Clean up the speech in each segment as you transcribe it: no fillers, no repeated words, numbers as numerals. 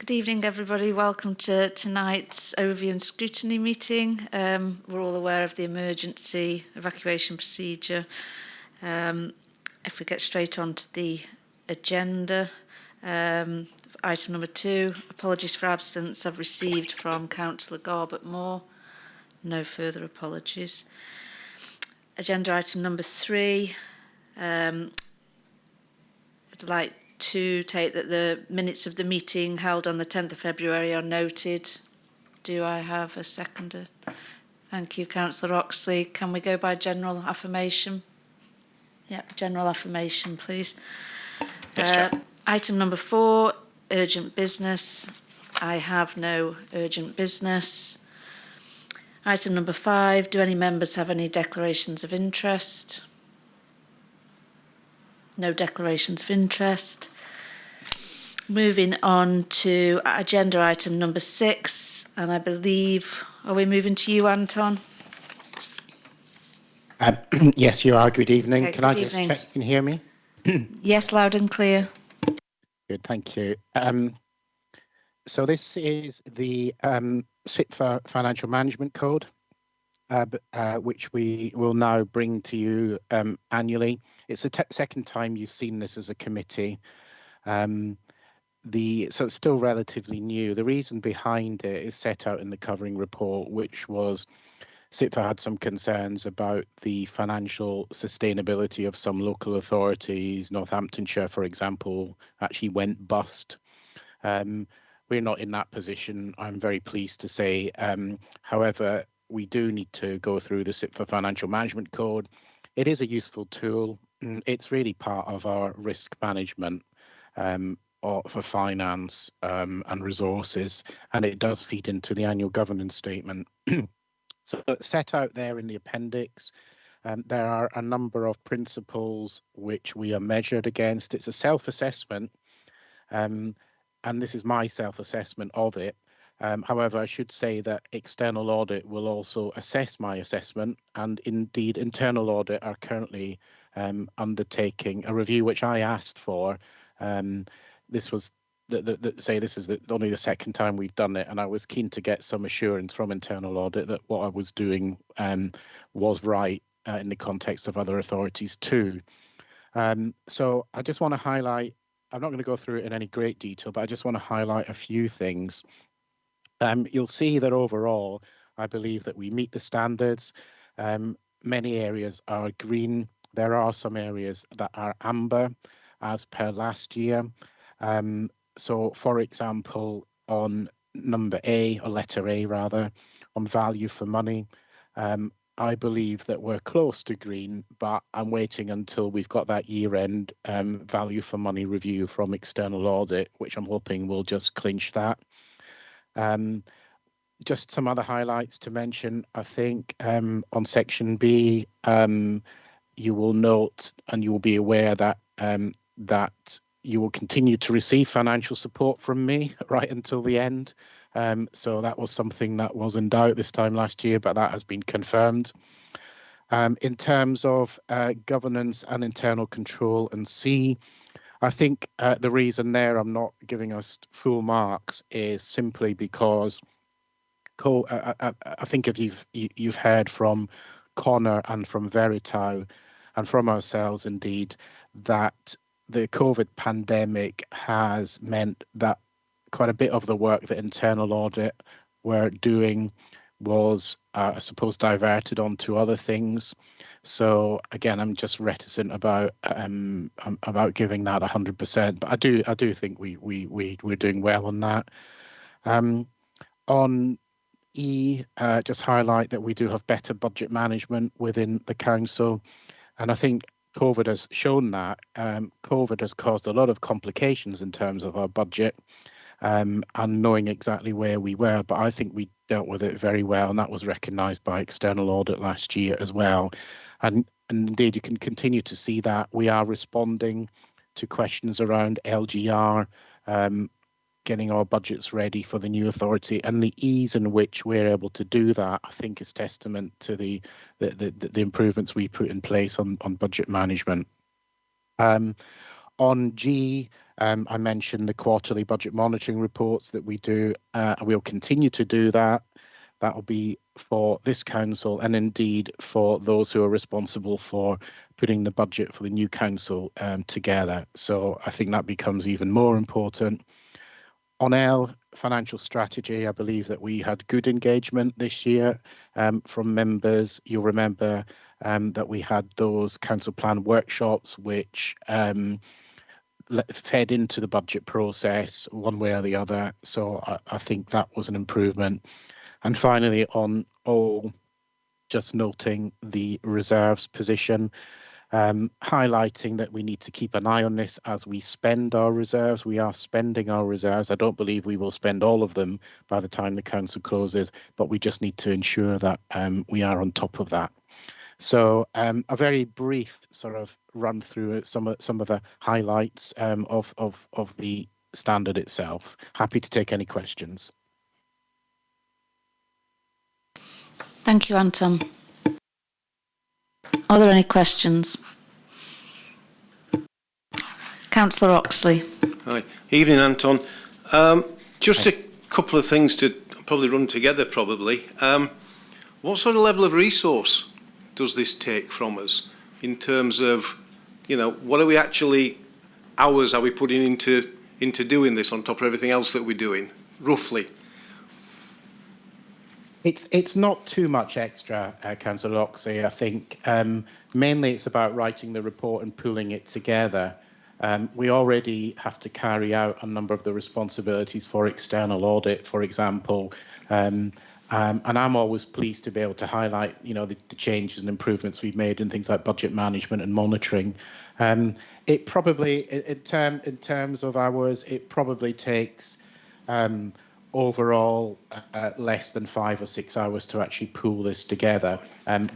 Good evening, everybody. Welcome to tonight's Overview and Scrutiny meeting. We're all aware of the emergency evacuation procedure. If we get straight on to the agenda, item number 2, apologies for absence I've received from Councillor Garbett Moore. No further apologies. Agenda item number 3, I'd like to take that the minutes of the meeting held on the 10th of February are noted. Do I have a seconder? Thank you, Councillor Oxley. Can we go by general affirmation? Yep, general affirmation, please. Yes, Chair. Item number 4, urgent business. I have no urgent business. Item number 5, do any members have any declarations of interest? No declarations of interest. Moving on to agenda item number 6, and I believe, are we moving to you, Anton? Yes, you are. Good evening. Okay, Can good I just evening. check you can hear me? Yes, loud and clear. Good, thank you. So this is the SITFA Financial Management Code, which we will now bring to you annually. It's the second time you've seen this as a committee. So it's still relatively new. The reason behind it is set out in the covering report, which was SITFA had some concerns about the financial sustainability of some local authorities. Northamptonshire, for example, actually went bust. We're not in that position, I'm very pleased to say. However, we do need to go through the SITFA Financial Management Code. It is a useful tool. It's really part of our risk management for finance and resources, and it does feed into the annual governance statement. So set out there in the appendix, there are a number of principles which we are measured against. It's a self-assessment, and this is my self-assessment of it. However, I should say that external audit will also assess my assessment, and indeed internal audit are currently undertaking a review which I asked for. This was this is only the second time we've done it, and I was keen to get some assurance from internal audit that what I was doing was right in the context of other authorities too. So I just want to highlight, I'm not going to go through it in any great detail, but I just want to highlight a few things. You'll see that overall, I believe that we meet the standards. Many areas are green. There are some areas that are amber as per last year. So, for example, on number A, or letter A rather, on value for money, I believe that we're close to green, but I'm waiting until we've got that year-end value for money review from external audit, which I'm hoping will just clinch that. Just some other highlights to mention, I think, on section B, you will note and you will be aware that that you will continue to receive financial support from me right until the end. So that was something that was in doubt this time last year, but that has been confirmed. In terms of governance and internal control and C, I think the reason there I'm not giving us full marks is simply because I think if you've heard from Connor and from Veritao and from ourselves indeed that the COVID pandemic has meant that quite a bit of the work that internal audit were doing was, I suppose, diverted onto other things. So again, I'm just reticent about giving that 100%, but I do think we're doing well on that. On E, just highlight that we do have better budget management within the council, and I think COVID has shown that. COVID has caused a lot of complications in terms of our budget and knowing exactly where we were, but I think we dealt with it very well, and that was recognised by external audit last year as well. And indeed, you can continue to see that we are responding to questions around LGR, getting our budgets ready for the new authority, and the ease in which we're able to do that, I think, is testament to the improvements we put in place on budget management. On G, I mentioned the quarterly budget monitoring reports that we do. We'll continue to do that. That will be for this council and indeed for those who are responsible for putting the budget for the new council together. So I think that becomes even more important. On our financial strategy, I believe that we had good engagement this year from members. You'll remember that we had those council plan workshops which fed into the budget process one way or the other. So I think that was an improvement. And finally, on all, just noting the reserves position, highlighting that we need to keep an eye on this as we spend our reserves. We are spending our reserves. I don't believe we will spend all of them by the time the council closes, but we just need to ensure that we are on top of that. So a very brief sort of run through some of the highlights of the standard itself. Happy to take any questions. Thank you, Anton. Are there any questions? Councillor Oxley. Hi. Evening, Anton. Just a couple of things to probably run together, probably. What sort of level of resource does this take from us in terms of, you know, what are we actually, hours are we putting into doing this on top of everything else that we're doing, roughly? It's not too much extra, Councillor Oxley. I think mainly it's about writing the report and pulling it together. We already have to carry out a number of the responsibilities for external audit, for example, and I'm always pleased to be able to highlight, you know, the changes and improvements we've made in things like budget management and monitoring. It probably, in terms of hours, it probably takes overall less than 5 or 6 hours to actually pull this together,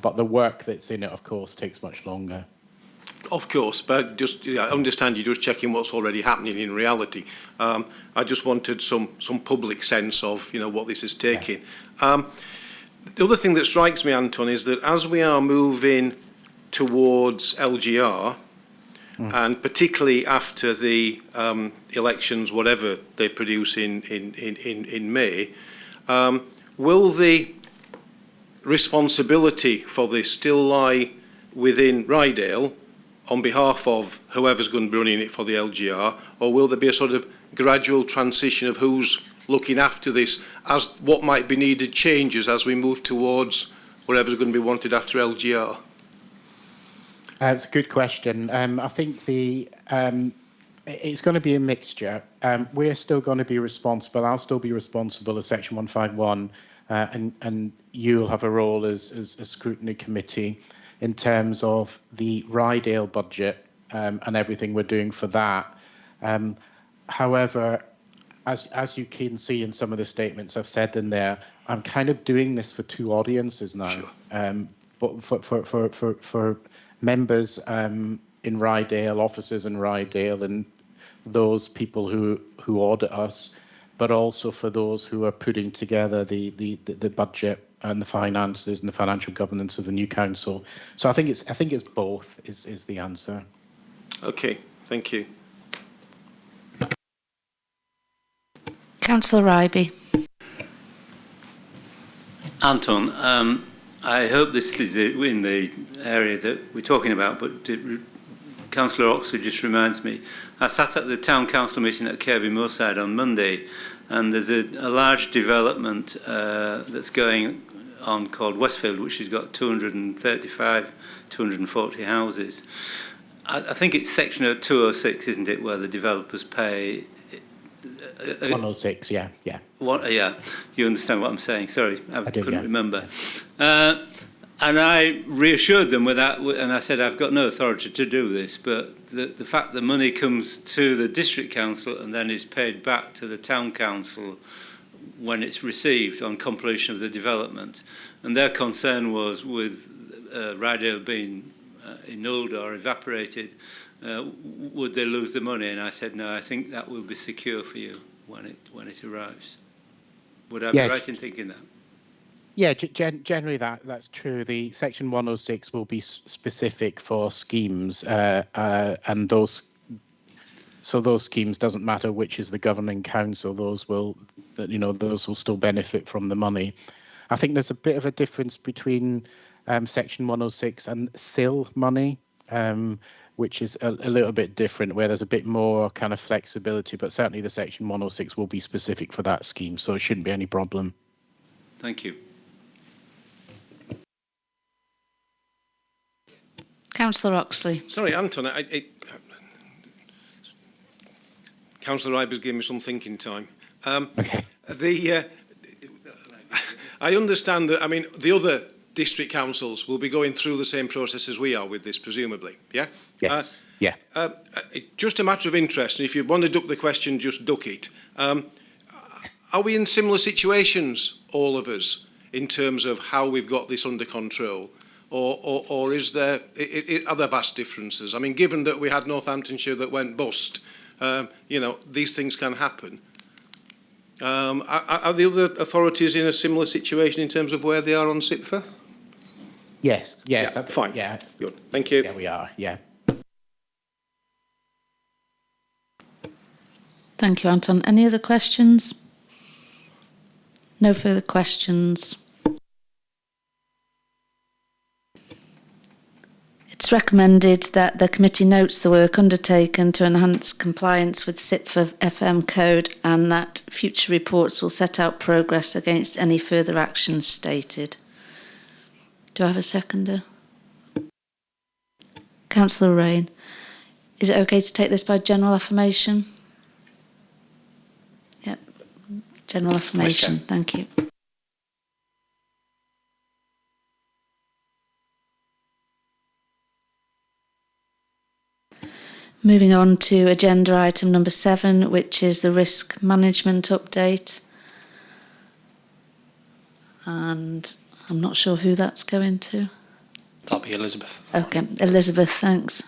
but the work that's in it, of course, takes much longer. Of course, but just I understand you're just checking what's already happening in reality. I just wanted some public sense of, you know, what this is taking. Yeah. The other thing that strikes me, Anton, is that as we are moving towards LGR, and particularly after the elections, whatever they produce in May, will the responsibility for this still lie within Rydale on behalf of whoever's going to be running it for the LGR, or will there be a sort of gradual transition of who's looking after this as what might be needed changes as we move towards whatever's going to be wanted after LGR? It's a good question. I think it's going to be a mixture. We're still going to be responsible. I'll still be responsible as Section 151, and you'll have a role as a scrutiny committee in terms of the Rydale budget and everything we're doing for that. However, as you can see in some of the statements I've said in there, I'm kind of doing this for two audiences now. Sure. But for members in Rydale, officers in Rydale, and those people who audit us, but also for those who are putting together the budget and the finances and the financial governance of the new council. So I think it's both is the answer. Okay, thank you. Councillor Ryby. Anton, I hope this is in the area that we're talking about, but Councillor Oxley just reminds me. I sat at the town council meeting at Kirby Moorside on Monday, and there's a large development that's going on called Westfield, which has got 235, 240 houses. I think it's section 206, isn't it, where the developers pay 106, yeah. Yeah, you understand what I'm saying. Sorry, I couldn't remember. And I reassured them with that, and I said, I've got no authority to do this, but the fact that money comes to the district council and then is paid back to the town council when it's received on completion of the development. And their concern was with Rydale being annulled or evaporated, would they lose the money? And I said, no, I think that will be secure for you when it arrives. Would I be right in thinking that? Yeah, generally that's true. The Section 106 will be specific for schemes, and those so those schemes, doesn't matter which is the governing council, those will still benefit from the money. I think there's a bit of a difference between Section 106 and SIL money, which is a little bit different, where there's a bit more kind of flexibility, but certainly the Section 106 will be specific for that scheme, so it shouldn't be any problem. Thank you. Councillor Oxley. Sorry, Anton, Councillor Iber's giving me some thinking time. Okay. I understand that, I mean, the other district councils will be going through the same process as we are with this, presumably, yeah? Yes, Just a matter of interest, and if you want to duck the question, just duck it. Are we in similar situations, all of us, in terms of how we've got this under control? Or is there, are there vast differences? I mean, given that we had Northamptonshire that went bust, these things can happen. Are the other authorities in a similar situation in terms of where they are on SIPFA? Yes. Yeah, fine. Yeah. Good. Thank you. Yeah, we are. Yeah. Thank you, Anton. Any other questions? No further questions. It's recommended that the committee notes the work undertaken to enhance compliance with SIPFA FM code and that future reports will set out progress against any further actions stated. Do I have a seconder? Councillor Rain. Is it okay to take this by general affirmation? Yep. General affirmation. Thank you. Moving on to agenda item number 7, which is the risk management update. And I'm not sure who that's going to. That'll be Elizabeth. Okay, Elizabeth, thanks.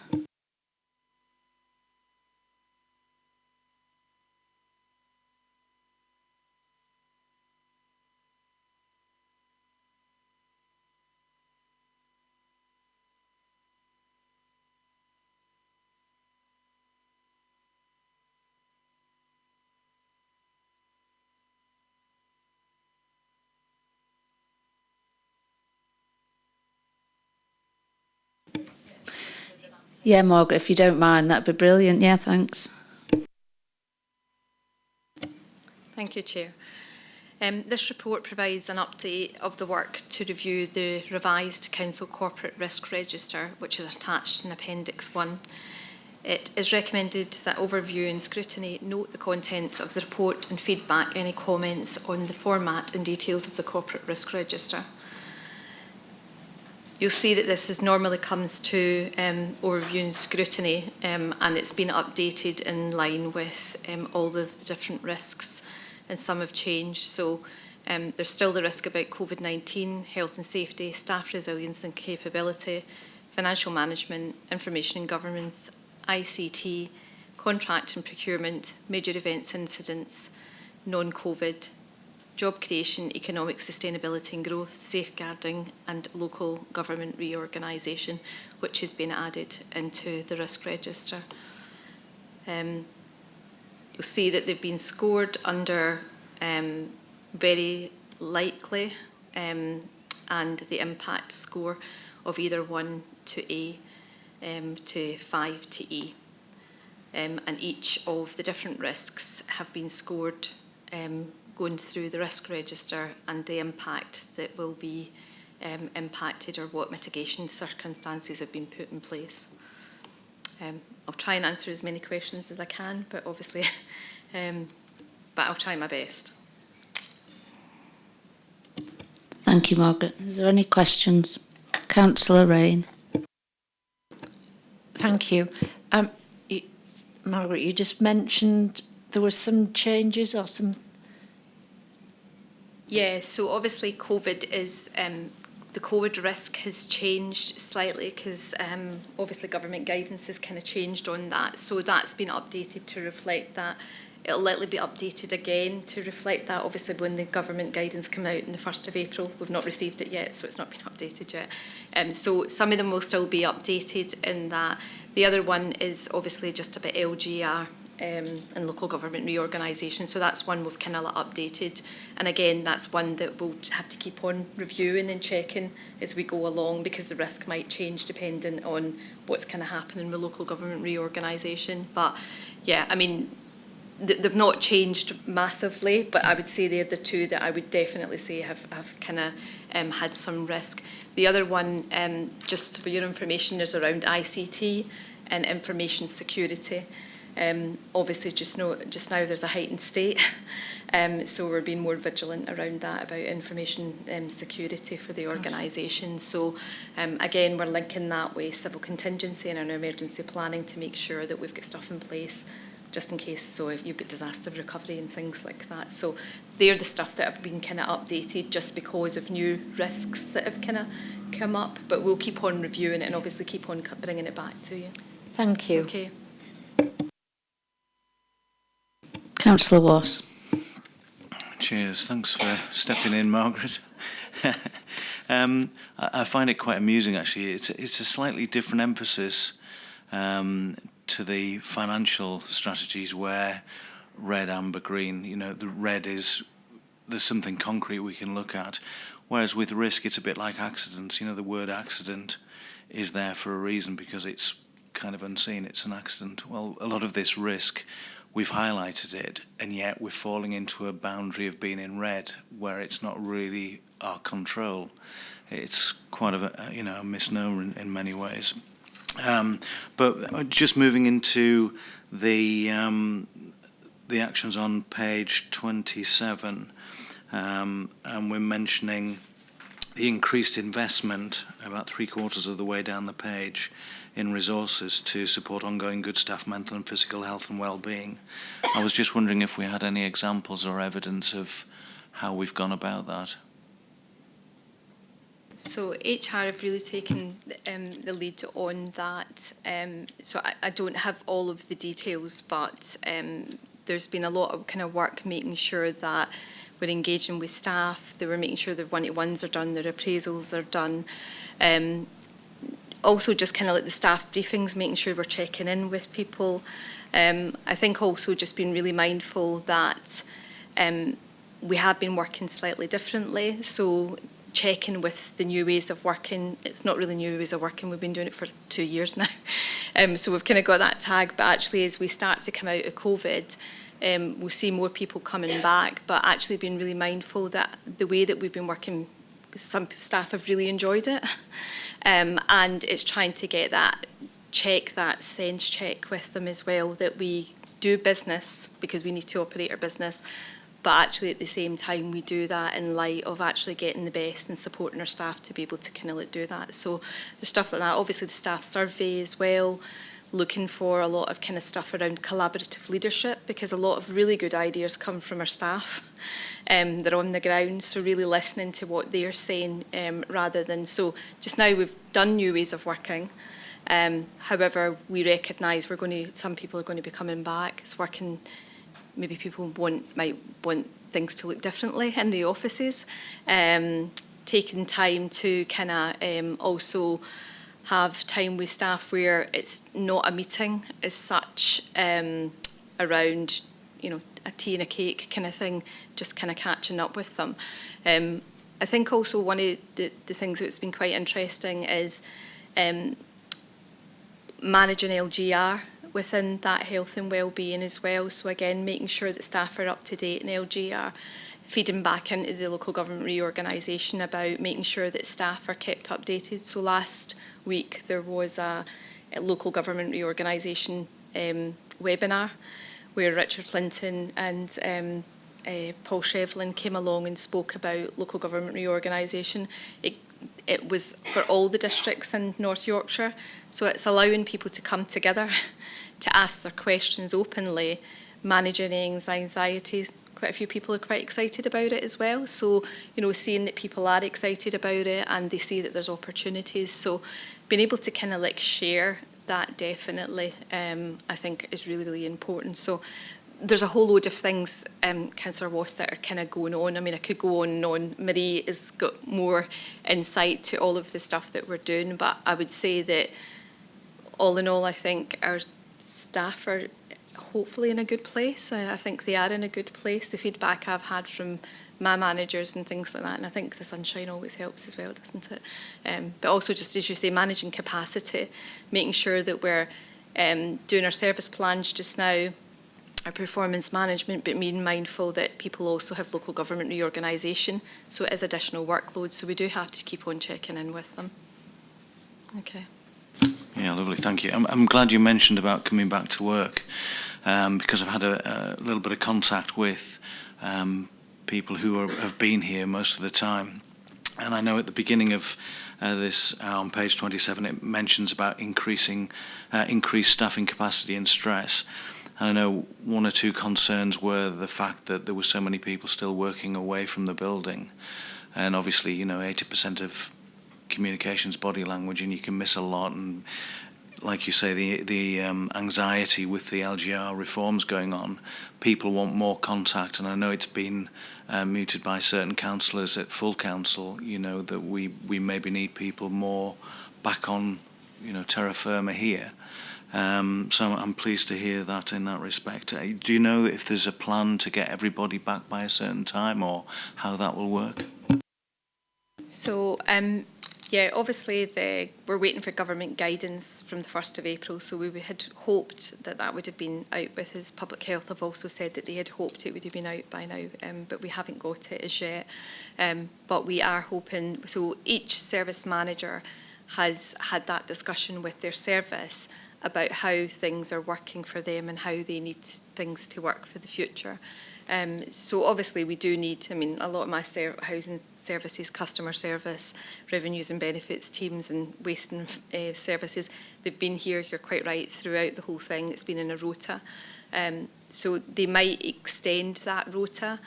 Yeah, Margaret, if you don't mind, that'd be brilliant. Yeah, thanks. Thank you, Chair. This report provides an update of the work to review the revised Council Corporate Risk Register, which is attached in Appendix 1. It is recommended that Overview and Scrutiny note the contents of the report and feedback any comments on the format and details of the Corporate Risk Register. You'll see that this normally comes to Overview and Scrutiny, and it's been updated in line with all the different risks, and some have changed. So there's still the risk about COVID-19, health and safety, staff resilience and capability, financial management, information and governance, ICT, contract and procurement, major events incidents, non-COVID, job creation, economic sustainability and growth, safeguarding and local government reorganisation, which has been added into the risk register. You'll see that they've been scored under very likely and the impact score of either 1 to A to 5 to E. And each of the different risks have been scored going through the risk register and the impact that will be impacted or what mitigation circumstances have been put in place. I'll try and answer as many questions as I can, but obviously, but I'll try my best. Thank you, Margaret. Is there any questions? Councillor Rain. Thank you. Margaret, you just mentioned there were some changes or some... Yeah, so obviously COVID is, the COVID risk has changed slightly because obviously government guidance has kind of changed on that. So that's been updated to reflect that. It'll likely be updated again to reflect that, obviously when the government guidance come out on the 1st of April. We've not received it yet, so it's not been updated yet. So some of them will still be updated in that. The other one is obviously just about LGR and local government reorganisation. So that's one we've kind of updated. And again, that's one that we'll have to keep on reviewing and checking as we go along, because the risk might change depending on what's kind of happening with local government reorganisation. But yeah, I mean, they've not changed massively, but I would say they're the two that I would definitely say have kind of had some risk. The other one, just for your information, is around ICT and information security. Obviously, just now there's a heightened state, so we're being more vigilant around that, about information security for the organisation. So again, we're linking that with civil contingency and our emergency planning to make sure that we've got stuff in place just in case, so if you've got disaster recovery and things like that. So they're the stuff that have been kind of updated just because of new risks that have kind of come up, but we'll keep on reviewing it and obviously keep on bringing it back to you. Thank you. Okay. Councillor Wass. Cheers. Thanks for stepping in, Margaret. I find it quite amusing, actually. It's a slightly different emphasis to the financial strategies, where red, amber, green, you know, the red is there's something concrete we can look at, whereas with risk it's a bit like accidents. You know, the word accident is there for a reason, because it's kind of unseen. It's an accident. Well, a lot of this risk, we've highlighted it, and yet we're falling into a boundary of being in red where it's not really our control. It's quite a misnomer in many ways. But just moving into the actions on page 27, and we're mentioning the increased investment about 3/4 of the way down the page in resources to support ongoing good staff mental and physical health and well-being. I was just wondering if we had any examples or evidence of how we've gone about that. So HR have really taken the lead on that. So I don't have all of the details, but there's been a lot of kind of work making sure that we're engaging with staff, that we're making sure their one-to-ones are done, their appraisals are done. Also just kind of like the staff briefings, making sure we're checking in with people. I think also just being really mindful that we have been working slightly differently. So checking with the new ways of working. It's not really new ways of working. We've been doing it for 2 years now. So we've kind of got that tag. But actually, as we start to come out of COVID, we'll see more people coming back. But actually being really mindful that the way that we've been working, some staff have really enjoyed it. And it's trying to get that sense check with them as well, that we do business because we need to operate our business. But actually, at the same time, we do that in light of actually getting the best and supporting our staff to be able to kind of like do that. So there's stuff like that. Obviously, the staff survey as well, looking for a lot of kind of stuff around collaborative leadership, because a lot of really good ideas come from our staff. They're on the ground, so really listening to what they're saying rather than... So just now we've done new ways of working. However, we recognise some people are going to be coming back. It's working... Maybe people might want things to look differently in the offices. Taking time to kind of also have time with staff where it's not a meeting as such, around, you know, a tea and a cake kind of thing, just kind of catching up with them. I think also one of the things that's been quite interesting is managing LGR within that health and wellbeing as well. So again, making sure that staff are up to date in LGR, feeding back into the local government reorganisation about making sure that staff are kept updated. So last week there was a local government reorganisation webinar where Richard Flinton and Paul Shevlin came along and spoke about local government reorganisation. It was for all the districts in North Yorkshire, so it's allowing people to come together to ask their questions openly, managing anxieties. Quite a few people are quite excited about it as well. So, you know, seeing that people are excited about it and they see that there's opportunities. So being able to kind of like share that definitely, I think is really, really important. So there's a whole load of things, Councillor Wass, that are kind of going on. I mean, I could go on and on. Marie has got more insight to all of the stuff that we're doing, but I would say that all in all, I think our staff are hopefully in a good place. I think they are in a good place. The feedback I've had from my managers and things like that, and I think the sunshine always helps as well, doesn't it? But also, just as you say, managing capacity, making sure that we're doing our service plans just now, our performance management, but being mindful that people also have local government reorganisation, so it is additional workload, so we do have to keep on checking in with them. Okay. Yeah, lovely, thank you. I'm glad you mentioned about coming back to work, because I've had a little bit of contact with people who have been here most of the time. And I know at the beginning of this, on page 27, it mentions about increased staffing capacity and stress. And I know one or two concerns were the fact that there were so many people still working away from the building. And obviously, 80% of communications body language, and you can miss a lot. And like you say, the anxiety with the LGR reforms going on, people want more contact. And I know it's been mooted by certain councillors at full council, that we maybe need people more back on, terra firma here. So I'm pleased to hear that in that respect. Do you know if there's a plan to get everybody back by a certain time, or how that will work? So, yeah, obviously we're waiting for government guidance from the 1st of April, so we had hoped that would have been out with us. Public Health have also said that they had hoped it would have been out by now, but we haven't got it as yet. But we are hoping, so each service manager has had that discussion with their service about how things are working for them and how they need things to work for the future. So obviously we do need, a lot of my housing services, customer service, revenues and benefits teams and waste and services, they've been here, you're quite right, throughout the whole thing. It's been in a rota. So they might extend that rota,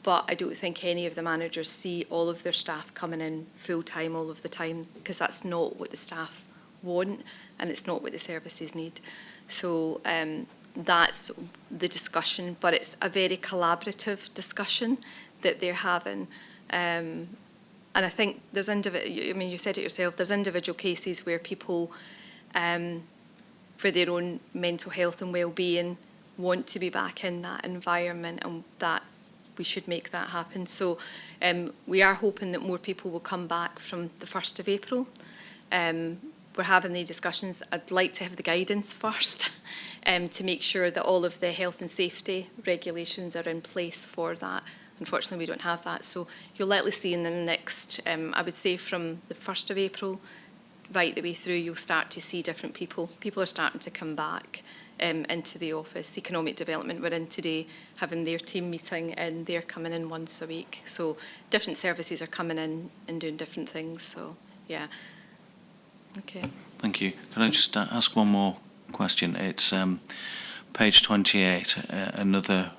but I don't think any of the managers see all of their staff coming in full-time all of the time, because that's not what the staff want and it's not what the services need. So that's the discussion, but it's a very collaborative discussion that they're having. And I think there's you said it yourself, there's individual cases where people, for their own mental health and well-being, want to be back in that environment, and we should make that happen. So we are hoping that more people will come back from the 1st of April. We're having the discussions. I'd like to have the guidance first to make sure that all of the health and safety regulations are in place for that. Unfortunately, we don't have that. So you'll likely see in the next, I would say from the 1st of April, right the way through, you'll start to see different people. People are starting to come back into the office. Economic Development were in today having their team meeting, and they're coming in once a week. So different services are coming in and doing different things. So, yeah. Okay. Thank you. Can I just ask one more question? It's page 28, another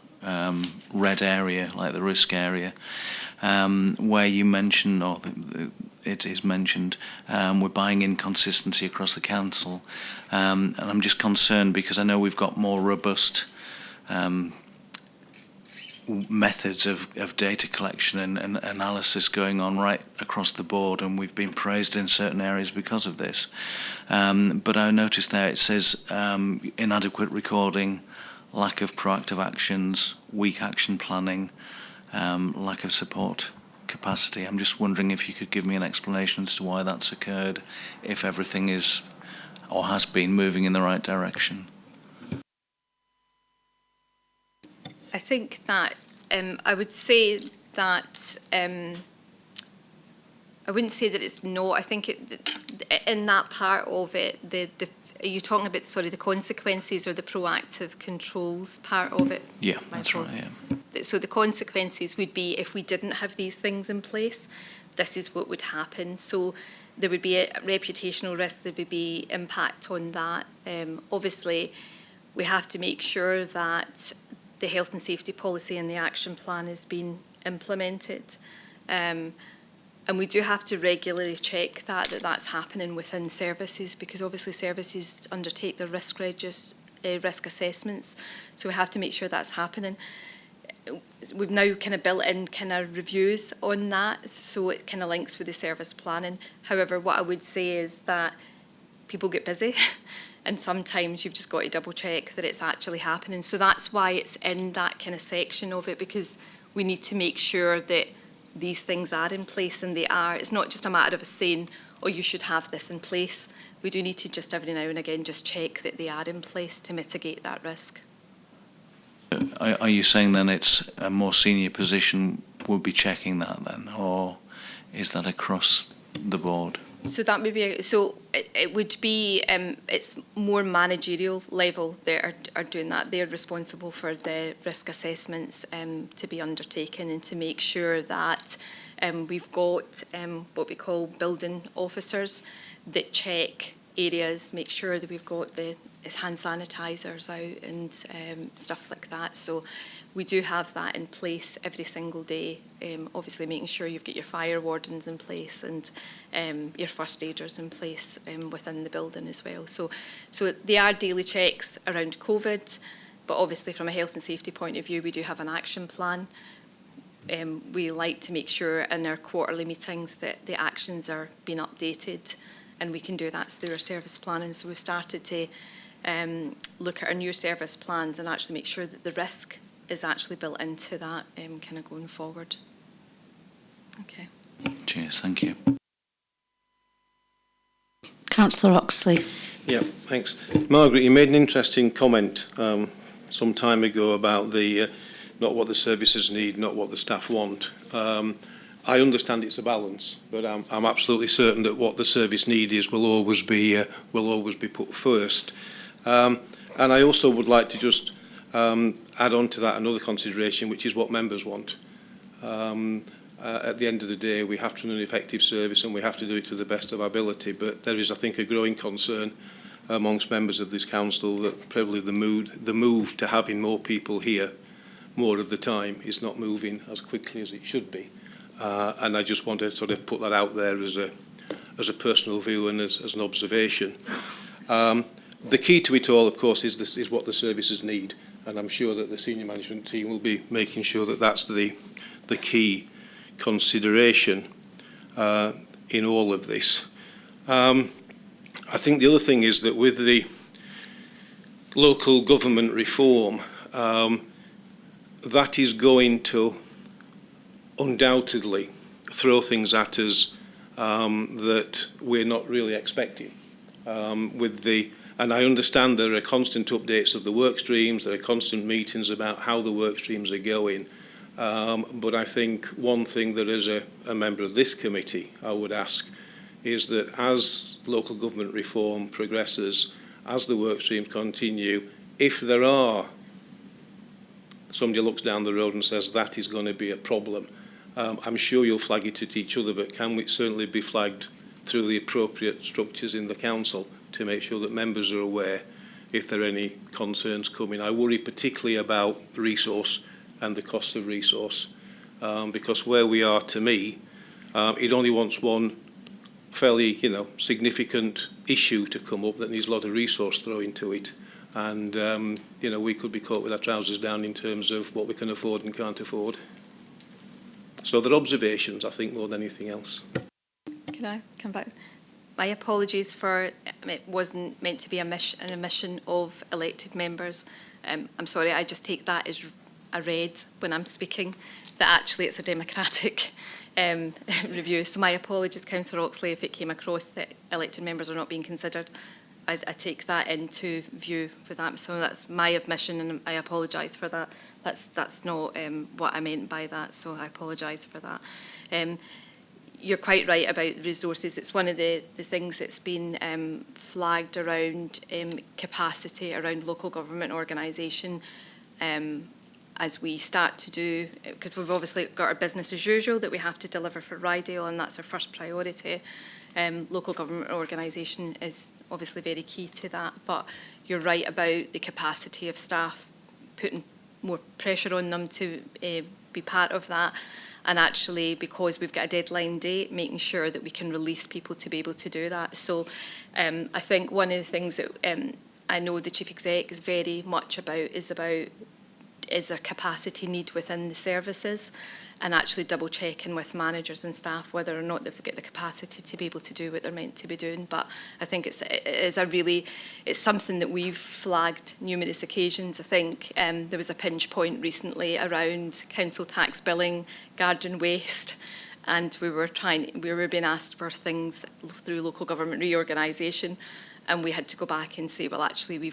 red area, like the risk area, where you mention, or it is mentioned, we're buying inconsistency across the council. And I'm just concerned because I know we've got more robust methods of data collection and analysis going on right across the board, and we've been praised in certain areas because of this. But I noticed there it says inadequate recording, lack of proactive actions, weak action planning, lack of support capacity. I'm just wondering if you could give me an explanation as to why that's occurred, if everything is or has been moving in the right direction. I think that I would say that I wouldn't say that it's no. I think in that part of it, are you talking about the consequences or the proactive controls part of it? Yeah, that's right. Yeah. So the consequences would be if we didn't have these things in place, this is what would happen. So there would be a reputational risk. There would be impact on that. Obviously, we have to make sure that the health and safety policy and the action plan is being implemented. And we do have to regularly check that's happening within services, because obviously services undertake the risk assessments. So we have to make sure that's happening. We've now kind of built in kind of reviews on that, so it kind of links with the service planning. However, what I would say is that people get busy. and sometimes you've just got to double check that it's actually happening. So that's why it's in that kind of section of it, because we need to make sure that these things are in place, and they are. It's not just a matter of us saying, oh, you should have this in place. We do need to just every now and again just check that they are in place to mitigate that risk. Are you saying then it's a more senior position would be checking that then, or is that across the board? So that would be, it would be, it's more managerial level that are doing that. They're responsible for the risk assessments to be undertaken, and to make sure that we've got what we call building officers that check areas, make sure that we've got the hand sanitisers out and stuff like that. So we do have that in place every single day, obviously making sure you've got your fire wardens in place and your first aiders in place within the building as well. So they are daily checks around COVID, but obviously from a health and safety point of view, we do have an action plan. We like to make sure in our quarterly meetings that the actions are being updated, and we can do that through our service planning. So we've started to look at our new service plans and actually make sure that the risk is actually built into that kind of going forward. Okay. Cheers, thank you. Councillor Oxley. Yeah, thanks. Margaret, you made an interesting comment some time ago about the not what the services need, not what the staff want. I understand it's a balance, but I'm absolutely certain that what the service need is will always be put first. And I also would like to just add on to that another consideration, which is what members want. At the end of the day, we have to run an effective service, and we have to do it to the best of our ability. But there is, I think, a growing concern amongst members of this council that probably the move to having more people here more of the time is not moving as quickly as it should be. And I just want to sort of put that out there as a personal view and as an observation. The key to it all, of course, is what the services need, and I'm sure that the senior management team will be making sure that that's the key consideration in all of this. I think the other thing is that with the local government reform, that is going to undoubtedly throw things at us that we're not really expecting. And I understand there are constant updates of the work streams, there are constant meetings about how the work streams are going. But I think one thing that as a member of this committee I would ask is that as local government reform progresses, as the work streams continue, if there are somebody looks down the road and says that is going to be a problem, I'm sure you'll flag it at each other, but can it certainly be flagged through the appropriate structures in the council to make sure that members are aware if there are any concerns coming. I worry particularly about resource and the cost of resource, because where we are, to me, it only wants one fairly, significant issue to come up that needs a lot of resource thrown into it, and we could be caught with our trousers down in terms of what we can afford and can't afford. So they're observations, I think, more than anything else. Can I come back? My apologies for it wasn't meant to be an omission of elected members. I'm sorry, I just take that as a read when I'm speaking, that actually it's a democratic review. So my apologies, Councillor Oxley, if it came across that elected members are not being considered. I take that into view for that. So that's my omission, and I apologise for that. That's not what I meant by that, so I apologise for that. You're quite right about resources. It's one of the things that's been flagged around capacity around local government organisation as we start to do, because we've obviously got our business as usual that we have to deliver for Rydale, and that's our first priority. Local government organisation is obviously very key to that, but you're right about the capacity of staff, putting more pressure on them to be part of that. And actually, because we've got a deadline date, making sure that we can release people to be able to do that. So I think one of the things that I know the Chief Exec is very much about is about is there capacity need within the services, and actually double checking with managers and staff whether or not they've got the capacity to be able to do what they're meant to be doing. But I think it's something that we've flagged numerous occasions. I think there was a pinch point recently around council tax billing, garden waste, and we were being asked for things through local government reorganisation, and we had to go back and say, well, actually,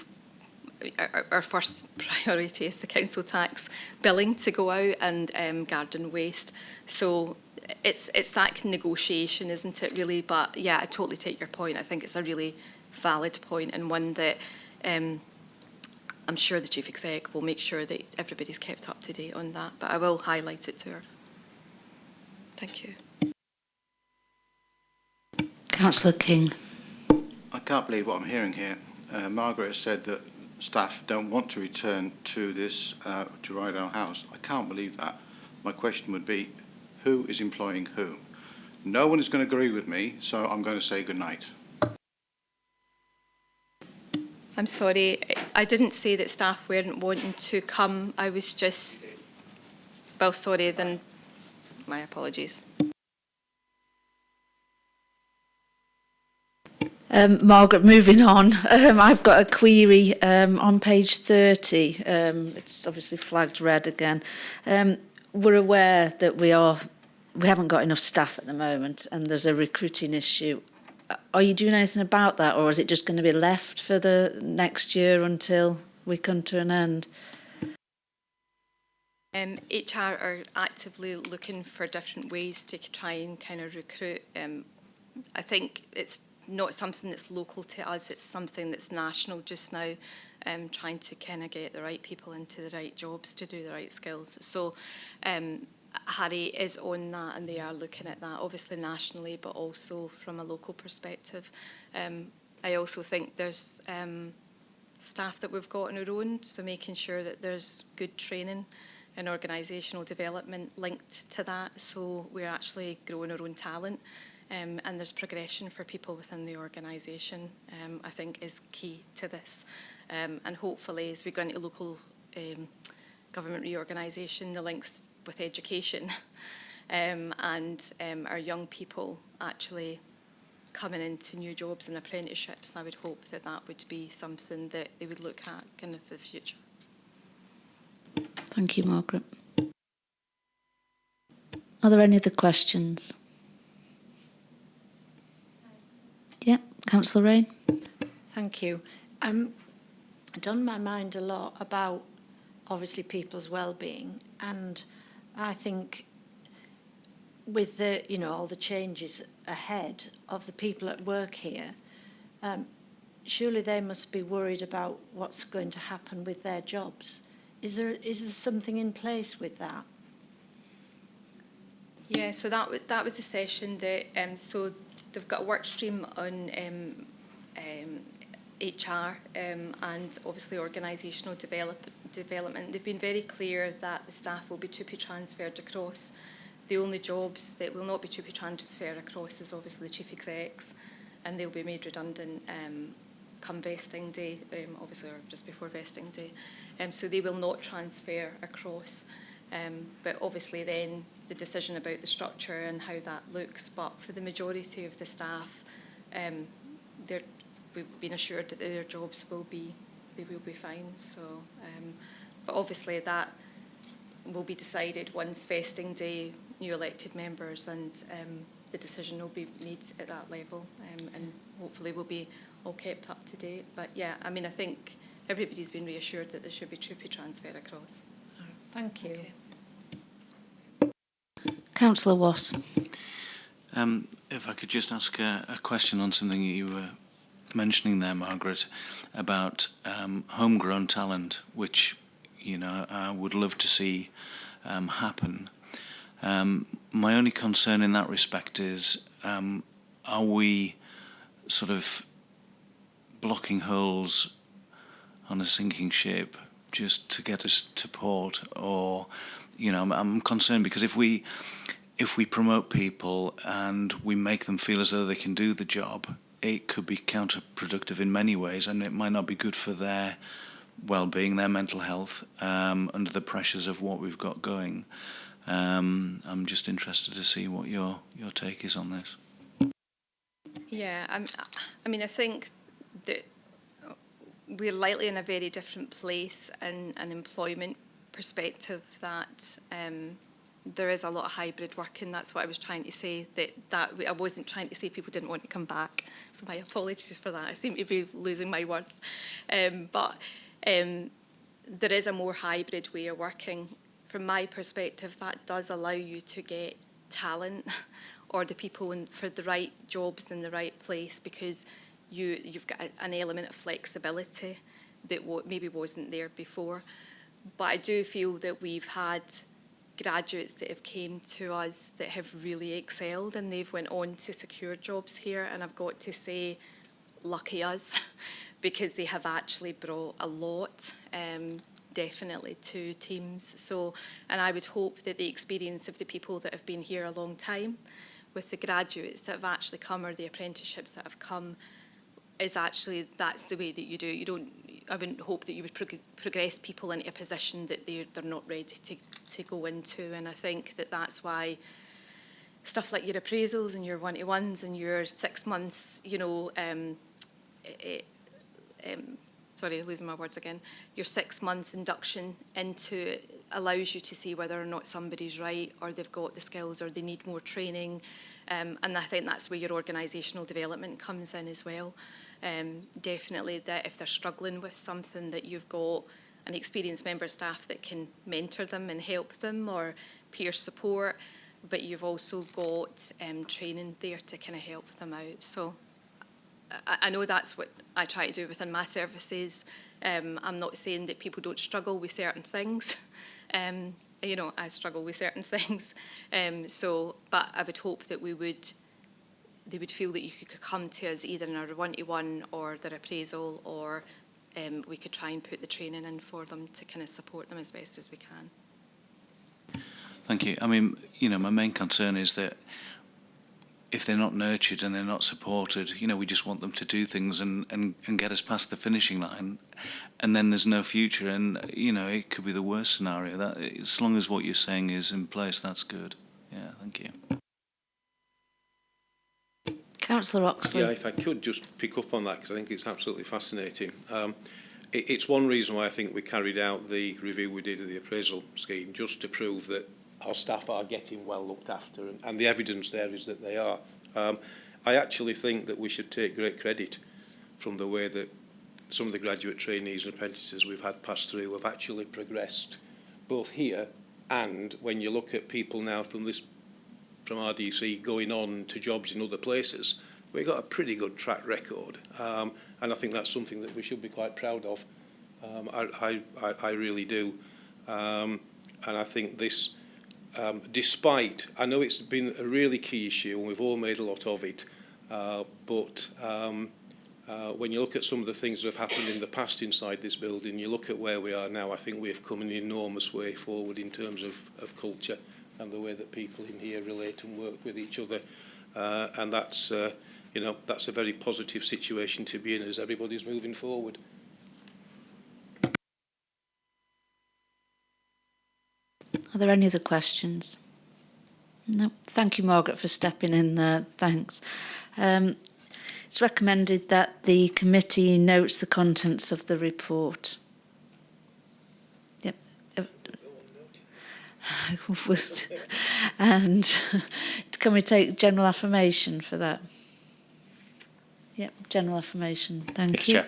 our first priority is the council tax billing to go out, and garden waste. So it's that negotiation, isn't it, really? But yeah, I totally take your point. I think it's a really valid point, and one that I'm sure the Chief Exec will make sure that everybody's kept up to date on that. But I will highlight it to her. Thank you. Councillor King. I can't believe what I'm hearing here. Margaret has said that staff don't want to return to this, to Rydal House. I can't believe that. My question would be, who is employing whom? No one is going to agree with me, so I'm going to say good night. I'm sorry, I didn't say that staff weren't wanting to come. I was just, well, sorry, then my apologies. Margaret, moving on, I've got a query on page 30. It's obviously flagged red again. We're aware that we haven't got enough staff at the moment, and there's a recruiting issue. Are you doing anything about that, or is it just going to be left for the next year until we come to an end? HR are actively looking for different ways to try and kind of recruit. I think it's not something that's local to us, it's something that's national just now, trying to kind of get the right people into the right jobs to do the right skills. So Harry is on that, and they are looking at that, obviously nationally, but also from a local perspective. I also think there's staff that we've got on our own, so making sure that there's good training and organisational development linked to that, so we're actually growing our own talent. And there's progression for people within the organisation, I think is key to this. And hopefully, as we go into local government reorganisation, the links with education and our young people actually coming into new jobs and apprenticeships, I would hope that that would be something that they would look at kind of for the future. Thank you, Margaret. Are there any other questions? Yeah, Councillor Rain. Thank you. It's on my mind a lot about, obviously, people's well-being, and I think with the, all the changes ahead of the people at work here, surely they must be worried about what's going to happen with their jobs. Is there something in place with that? Yeah, so that was the session that so they've got a work stream on HR and obviously organisational development. They've been very clear that the staff will be to be transferred across. The only jobs that will not be to be transferred across is obviously the chief execs, and they'll be made redundant come vesting day, obviously, or just before vesting day. So they will not transfer across. But obviously then the decision about the structure and how that looks. But for the majority of the staff, we've been assured that their jobs will be fine. So, but obviously that will be decided once vesting day, new elected members, and the decision will be made at that level, and hopefully will be all kept up to date. But yeah, I mean, I think everybody's been reassured that there should be troopy transfer across. Thank you. Okay. Councillor Wass. If I could just ask a question on something you were mentioning there, Margaret, about homegrown talent, which I would love to see happen. My only concern in that respect is, are we sort of blocking holes on a sinking ship just to get us to port? Or, I'm concerned because if we promote people and we make them feel as though they can do the job, it could be counterproductive in many ways, and it might not be good for their well-being, their mental health, under the pressures of what we've got going. I'm just interested to see what your take is on this. Yeah, I mean, I think that we're likely in a very different place in an employment perspective, that there is a lot of hybrid working. That's what I was trying to say, that I wasn't trying to say people didn't want to come back. So my apologies for that. I seem to be losing my words. But there is a more hybrid way of working. From my perspective, that does allow you to get talent or the people for the right jobs in the right place, because you've got an element of flexibility that maybe wasn't there before. But I do feel that we've had graduates that have came to us that have really excelled, and they've went on to secure jobs here, and I've got to say, lucky us, because they have actually brought a lot, definitely, to teams. So, and I would hope that the experience of the people that have been here a long time, with the graduates that have actually come, or the apprenticeships that have come, is actually, that's the way that you do it. You don't, I wouldn't hope that you would progress people into a position that they're not ready to go into. And I think that that's why stuff like your appraisals and your one-to-ones and your 6 months, you know, sorry, losing my words again, your 6 months induction into it allows you to see whether or not somebody's right, or they've got the skills, or they need more training. And I think that's where your organisational development comes in as well. Definitely, that if they're struggling with something, that you've got an experienced member of staff that can mentor them and help them, or peer support, but you've also got training there to kind of help them out. So I know that's what I try to do within my services. I'm not saying that people don't struggle with certain things. You know, I struggle with certain things. But I would hope that they would feel that you could come to us either in our one-to-one or their appraisal, or we could try and put the training in for them to kind of support them as best as we can. Thank you. I mean, you know, my main concern is that if they're not nurtured and they're not supported, you know, we just want them to do things and get us past the finishing line, and then there's no future, and, you know, it could be the worst scenario. That, as long as what you're saying is in place, that's good. Yeah, thank you. Councillor Oxley. Yeah, if I could just pick up on that, because I think it's absolutely fascinating. It's one reason why I think we carried out the review we did of the appraisal scheme, just to prove that our staff are getting well looked after, and the evidence there is that they are. I actually think that we should take great credit from the way that some of the graduate trainees and apprentices we've had pass through have actually progressed, both here and when you look at people now from RDC going on to jobs in other places. We've got a pretty good track record, and I think that's something that we should be quite proud of. I really do. And I think this, despite, I know it's been a really key issue and we've all made a lot of it, but when you look at some of the things that have happened in the past inside this building, you look at where we are now, I think we have come an enormous way forward in terms of culture and the way that people in here relate and work with each other. And that's, you know, that's a very positive situation to be in as everybody's moving forward. Are there any other questions? No. Thank you, Margaret, for stepping in there. Thanks. It's recommended that the committee notes the contents of the report. Yep. And can we take general affirmation for that? Yep, general affirmation. Thank you. Chair.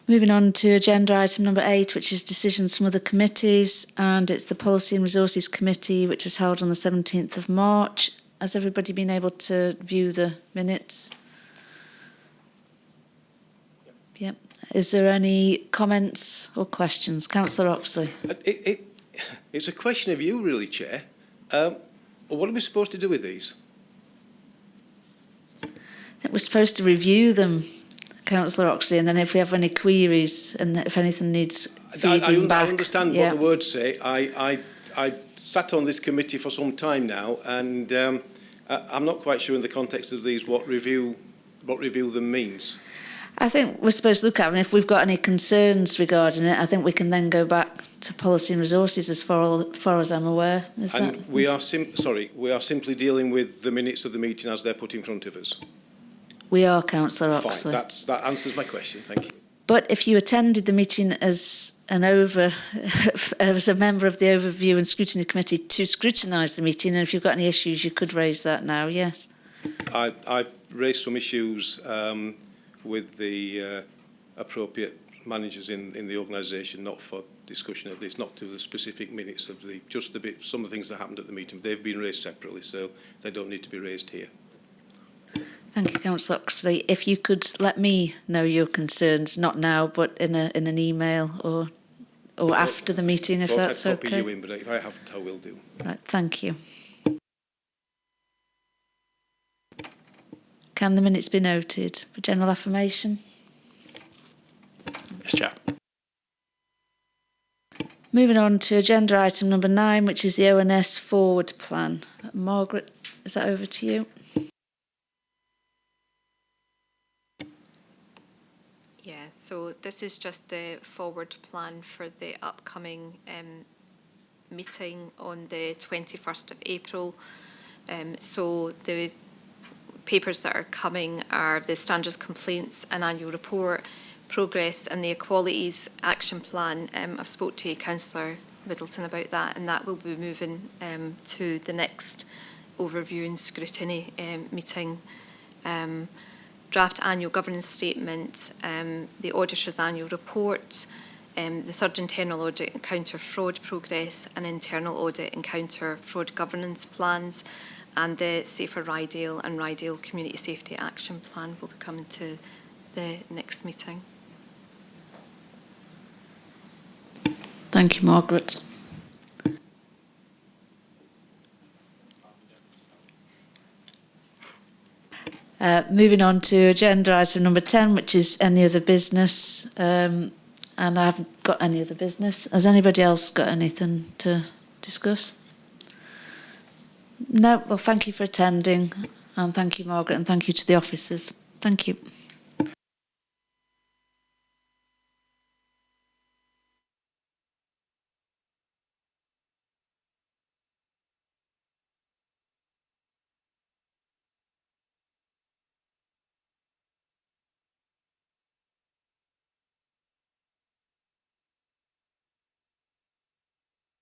Moving on to agenda item number 8, which is decisions from other committees, and it's the Policy and Resources Committee, which was held on the 17th of March. Has everybody been able to view the minutes? Yep. Is there any comments or questions? Councillor Oxley. It's a question of you, really, Chair. What are we supposed to do with these? I think we're supposed to review them, Councillor Oxley, and then if we have any queries and if anything needs feeding back. I understand what the words say. I sat on this committee for some time now, and I'm not quite sure in the context of these what review what review them means? I think we're supposed to look at it, and if we've got any concerns regarding it, I think we can then go back to policy and resources as far as I'm aware. We are simply dealing with the minutes of the meeting as they're put in front of us. We are, Councillor Oxley. Fine, that answers my question, thank you. But if you attended the meeting as a member of the Overview and Scrutiny Committee to scrutinise the meeting, and if you've got any issues, you could raise that now, yes. I've raised some issues with the appropriate managers in the organisation, not for discussion of this, not to the specific minutes of some of the things that happened at the meeting. They've been raised separately, so they don't need to be raised here. Thank you, Councillor Oxley. If you could let me know your concerns, not now, but in an email or after the meeting, if that's I'd copy okay. you in, but if I haven't, I will do. Right, thank you. Can the minutes be noted for general affirmation? Yes, Chair. Moving on to agenda item number 9, which is the ONS forward plan. Margaret, is that over to you? Yeah, so this is just the forward plan for the upcoming meeting on the 21st of April. So the papers that are coming are the Standards Complaints and Annual Report, Progress and the Equalities Action Plan. I've spoke to Councillor Middleton about that, and that will be moving to the next Overview and Scrutiny meeting. Draft Annual Governance Statement, the Auditor's Annual Report, the third Internal Audit and Counter Fraud Progress, and Internal Audit and Counter Fraud Governance Plans, and the Safer Rydale and Rydale Community Safety Action Plan will be coming to the next meeting. Thank you, Margaret. Moving on to agenda item number 10, which is any other business. And I haven't got any other business. Has anybody else got anything to discuss? No? Well, thank you for attending. And thank you, Margaret, and thank you to the officers. Thank you.